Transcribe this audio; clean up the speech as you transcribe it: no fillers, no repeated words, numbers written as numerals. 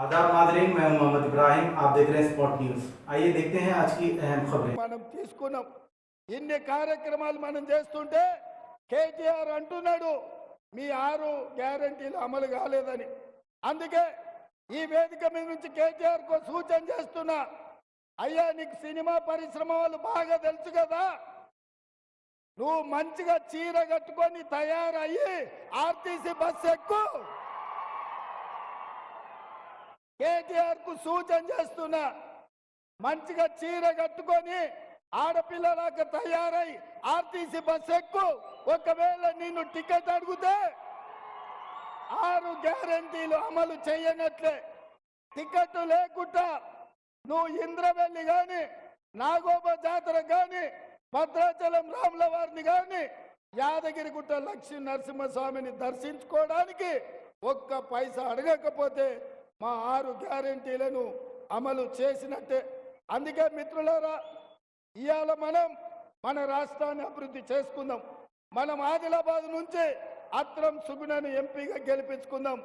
आदाब नाजरीन, मैं हूं मोहम्मद इब्राहिम। आप देख रहे हैं स्पॉट न्यूज़। आइए देखते हैं आज की अहम खबरें। మనం తీసుకున్నాం ఇన్ని కార్యక్రమాలు మనం చేస్తుంటే కేటీఆర్ అంటున్నాడు మీ 6 గ్యారెంటీలు అమలు కాలేదని. అందుకే ఈ వేదిక మీద నుంచి కేటీఆర్ కు సూచన చేస్తున్నా, అయ్యా నీకు సినిమా పరిశ్రమ వాళ్ళు బాగా తెలుసు కదా, నువ్వు మంచిగా చీర కట్టుకొని తయారయ్యి ఆర్టీసీ బస్ ఎక్కు. కేటీఆర్ కు సూచన చేస్తున్నా, మంచిగా చీర కట్టుకొని ఆడపిల్లలాగా తయారై ఆర్టీసీ బస్ ఎక్కు. ఒకవేళ నిన్ను టికెట్ అడిగితే 6 గ్యారెంటీలు అమలు చేయనట్లే. టికెట్ లేకుండా నువ్వు ఇంద్రవెల్లి గాని, నాగోబ జాతర గాని, భద్రాచలం రాముల వారిని గాని, యాదగిరిగుట్ట లక్ష్మీ నరసింహస్వామిని దర్శించుకోవడానికి ఒక్క పైసా అడగకపోతే మా 6 గ్యారెంటీలను అమలు చేసినట్టే. అందుకే మిత్రులారా, ఇవాళ మనం మన రాష్ట్రాన్ని అభివృద్ధి చేసుకుందాం. మనం ఆదిలాబాద్ నుంచి అత్రం సుగుణను ఎంపీగా గెలిపించుకుందాం.